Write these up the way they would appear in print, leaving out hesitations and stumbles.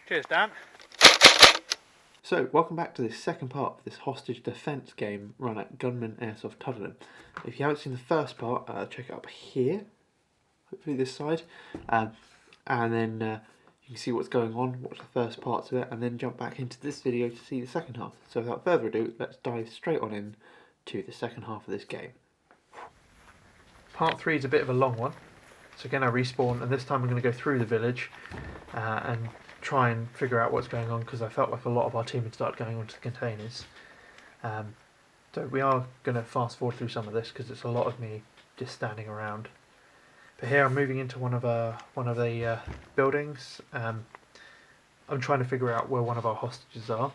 Cheers, Dan. So, welcome back to this second part of this hostage defence game run at Gunman Airsoft Tuddenham. If you haven't seen the first part, check it up here, hopefully this side, and then you can see what's going on, watch the first parts of it, and then jump back into this video to see the second half. So without further ado, let's dive straight on in to the second half of this game. Part 3 is a bit of a long one, so again I respawn, and this time I'm going to go through the village and try and figure out what's going on, because I felt like a lot of our team had started going onto the containers. So we are going to fast forward through some of this because it's a lot of me just standing around. But here I'm moving into one of the buildings. I'm trying to figure out where one of our hostages are.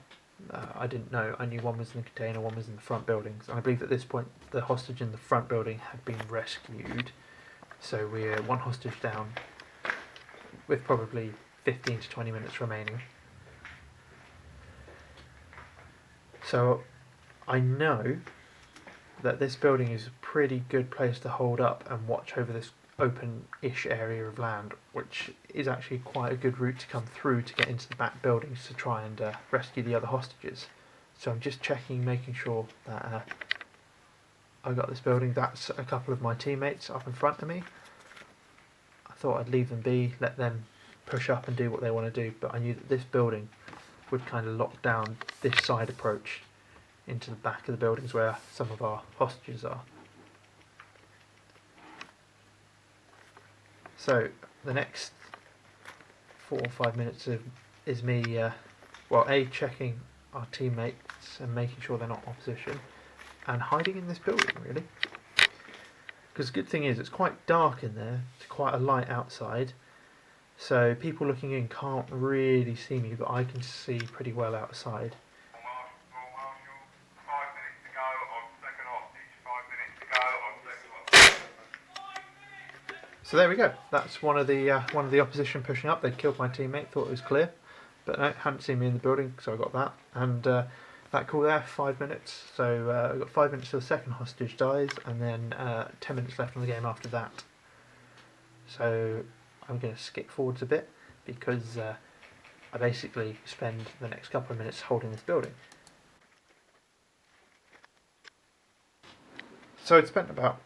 I didn't know. I knew one was in the container, one was in the front buildings. And I believe at this point the hostage in the front building had been rescued. So we're one hostage down with probably 15 to 20 minutes remaining. So I know that this building is a pretty good place to hold up and watch over this open-ish area of land, which is actually quite a good route to come through to get into the back buildings to try and rescue the other hostages. So I'm just checking, making sure that I got this building. That's a couple of my teammates up in front of me. I thought I'd leave them be, let them push up and do what they want to do, but I knew that this building would kind of lock down this side approach into the back of the buildings where some of our hostages are. So the next 4 or 5 minutes is me, checking our teammates and making sure they're not opposition, and hiding in this building really. Because the good thing is it's quite dark in there, it's quite a light outside, so people looking in can't really see me, but I can see pretty well outside. So there we go. That's one of the opposition pushing up. They'd killed my teammate, thought it was clear, but no, hadn't seen me in the building, so I got that. And that call there, 5 minutes. So I've got 5 minutes till the second hostage dies, and then 10 minutes left on the game after that. So I'm going to skip forwards a bit because I basically spend the next couple of minutes holding this building. So I'd spent about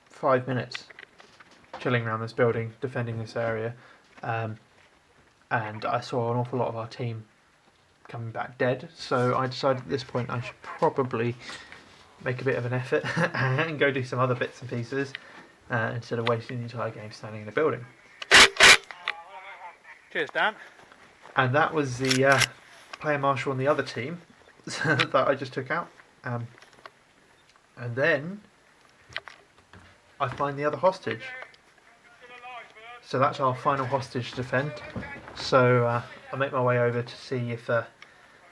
5 minutes chilling around this building, defending this area, and I saw an awful lot of our team coming back dead, so I decided at this point I should probably make a bit of an effort and go do some other bits and pieces instead of wasting the entire game standing in a building. Cheers, Dan. And that was the player marshal on the other team that I just took out. And then I find the other hostage. So that's our final hostage to defend. So I make my way over to see if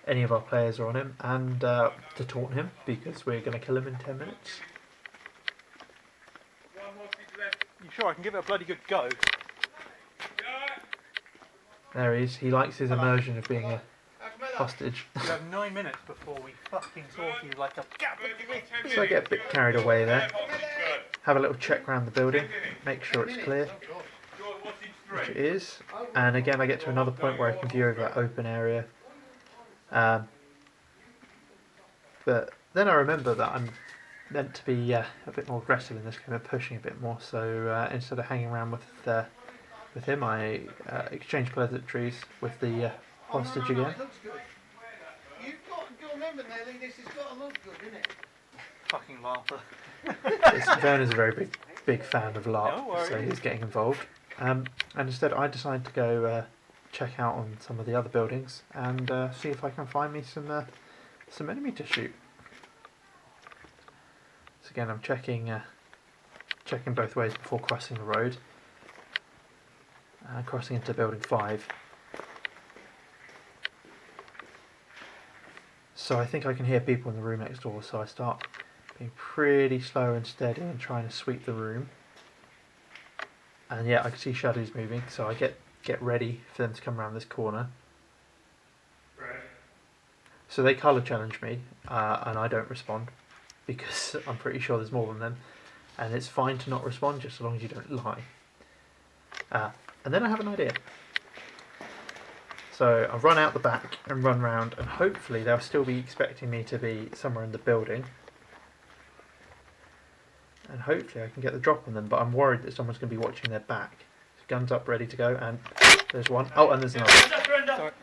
any of our players are on him, and to taunt him, because we're going to kill him in 10 minutes. You sure I can give it a bloody good go? There he is. He likes his immersion of being a hostage. You have 9 minutes before we fucking sort you like a... So I get a bit carried away there. Have a little check around the building, make sure it's clear, which it is. And again I get to another point where I can view over that open area. But then I remember that I'm meant to be a bit more aggressive in this game and pushing a bit more. So instead of hanging around with him, I exchange pleasantries with the hostage again. You've got to remember, Nelly, this has got to look good, isn't it? Fucking laugher. Vernon's a very big fan of LARP, so he's getting involved. And instead I decided to go check out on some of the other buildings and see if I can find me some enemy to shoot. So again I'm checking both ways before crossing the road. Crossing into building 5. So I think I can hear people in the room next door, so I start being pretty slow and steady and trying to sweep the room. And yeah, I can see shadows moving, so I get ready for them to come around this corner. Right. So they colour challenge me, and I don't respond, because I'm pretty sure there's more than them. And it's fine to not respond, just as long as you don't lie. And then I have an idea. So I've run out the back and run round, and hopefully they'll still be expecting me to be somewhere in the building. And hopefully I can get the drop on them, but I'm worried that someone's going to be watching their back. So guns up, ready to go, and there's one. Oh, and there's another.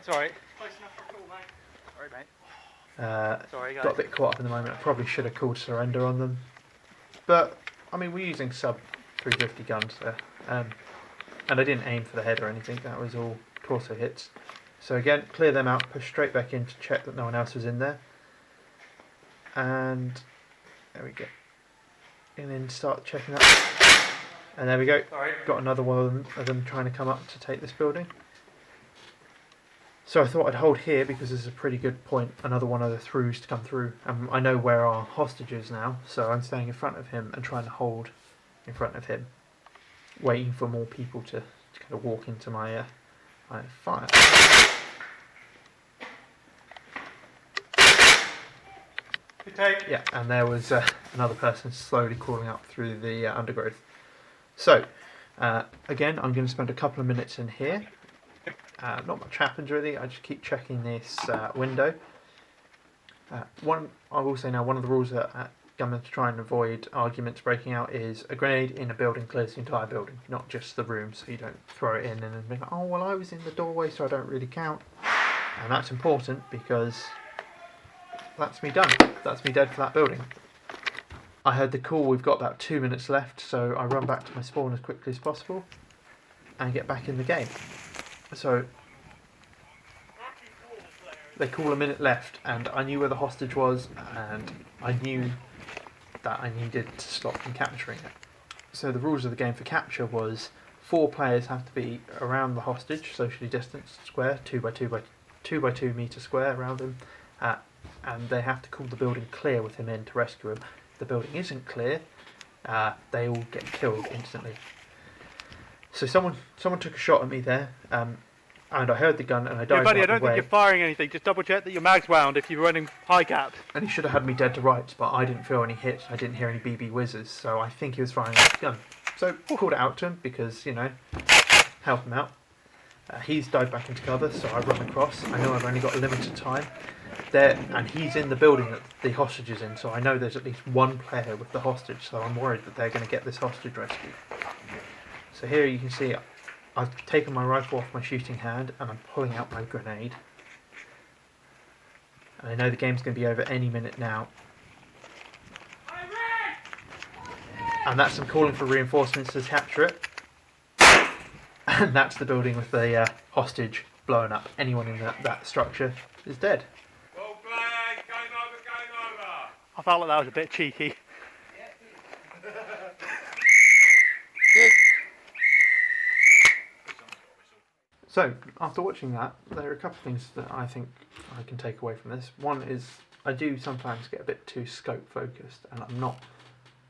Sorry. Close enough for a call, mate. Sorry, mate. Sorry, guys. Got a bit caught up in the moment. I probably should have called surrender on them. But, I mean, we're using sub 350 guns there. And I didn't aim for the head or anything. That was all torso hits. So again, clear them out, push straight back in to check that no one else was in there. And there we go. And then start checking up. And there we go. Sorry. Got another one of them trying to come up to take this building. So I thought I'd hold here because this is a pretty good point. Another one of the throughs to come through. I know where our hostage is now, so I'm staying in front of him and trying to hold in front of him, waiting for more people to kind of walk into my fire. Good take. Yeah, and there was another person slowly crawling up through the undergrowth. So, again, I'm going to spend a couple of minutes in here. Not much happens really, I just keep checking this window. I will say now, one of the rules that Gunman to try and avoid arguments breaking out is a grenade in a building clears the entire building, not just the room, so you don't throw it in and then be like, oh well I was in the doorway so I don't really count. And that's important because that's me done. That's me dead for that building. I heard the call, we've got about 2 minutes left, so I run back to my spawn as quickly as possible and get back in the game. So they call a minute left and I knew where the hostage was and I knew that I needed to stop them capturing it. So the rules of the game for capture was 4 players have to be around the hostage, socially distanced square, 2 by 2 meter square around him, and they have to call the building clear with him in to rescue him. If the building isn't clear, they all get killed instantly. So someone took a shot at me there, and I heard the gun and I dived buddy, I out don't the way. think you're firing anything. Just double check that your mag's wound if you're running high gap. And he should have had me dead to rights, but I didn't feel any hits. I didn't hear any BB whizzes, so I think he was firing off the gun. So called it out to him because, you know, help him out. He's dived back into cover, so I run across. I know I've only got a limited time there, and he's in the building that the hostage is in, so I know there's at least one player with the hostage, so I'm worried that they're going to get this hostage rescued. So here you can see I've taken my rifle off my shooting hand and I'm pulling out my grenade. And I know the game's going to be over any minute now. And that's them calling for reinforcements to capture it. And that's the building with the hostage blowing up. Anyone in that structure is dead. Well played, game over. I felt like that was a bit cheeky. So, after watching that, there are a couple of things that I think I can take away from this. One is, I do sometimes get a bit too scope focused, and I'm not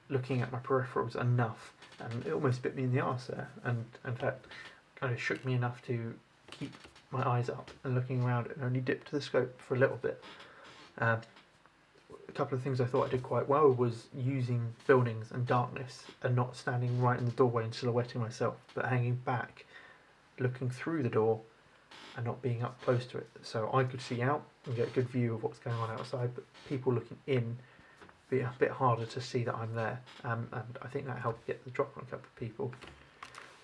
looking at my peripherals enough, and it almost bit me in the arse there, and in fact, kind of shook me enough to keep my eyes up and looking around and only dip to the scope for a little bit. A couple of things I thought I did quite well was using buildings and darkness, and not standing right in the doorway and silhouetting myself, but hanging back, looking through the door and not being up close to it, so I could see out and get a good view of what's going on outside, but people looking in be a bit harder to see that I'm there, and I think that helped get the drop on a couple of people.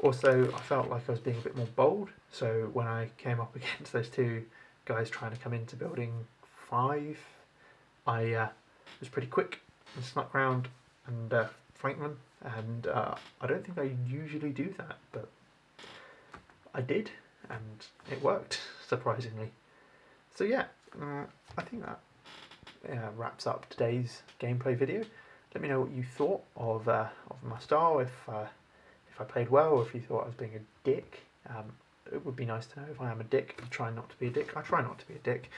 Also, I felt like I was being a bit more bold, so when I came up against those 2 guys trying to come into building 5, I was pretty quick and snuck round and flanked them, and I don't think I usually do that, but I did, and it worked, surprisingly. So yeah, I think that wraps up today's gameplay video. Let me know what you thought of my style, if I played well, or if you thought I was being a dick. It would be nice to know if I am a dick. I try not to be a dick. I try not to be a dick.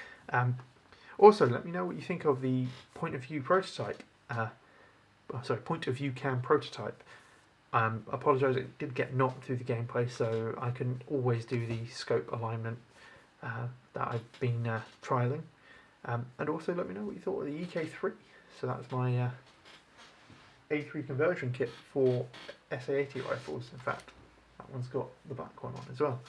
Also, let me know what you think of the point of view prototype. Point of view cam prototype. Apologise, it did get knocked through the gameplay, so I couldn't always do the scope alignment that I've been trialling. And also let me know what you thought of the EK3. So that's my A3 conversion kit for SA80 rifles. In fact, that one's got the back one on as well.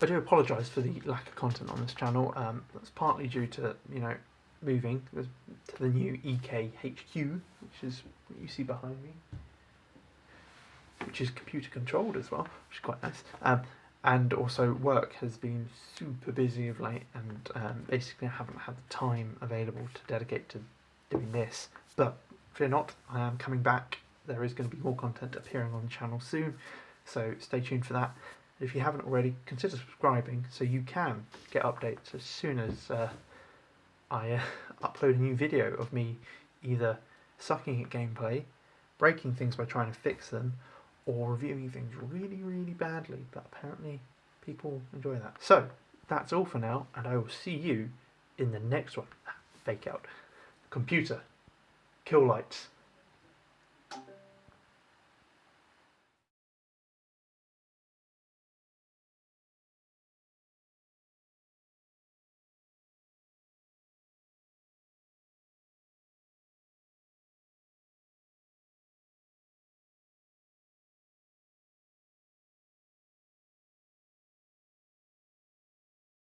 I do apologise for the lack of content on this channel. That's partly due to, you know, moving to the new EK3 which is what you see behind me, which is computer controlled as well, which is quite nice. And also work has been super busy of late, and basically I haven't had the time available to dedicate to doing this. But fear not, I am coming back. There is going to be more content appearing on the channel soon, so stay tuned for that. If you haven't already, consider subscribing so you can get updates as soon as I upload a new video of me either sucking at gameplay, breaking things by trying to fix them, or reviewing things really, really badly, but apparently people enjoy that. So, that's all for now, and I will see you in the next one. Fake out. Computer. Kill lights.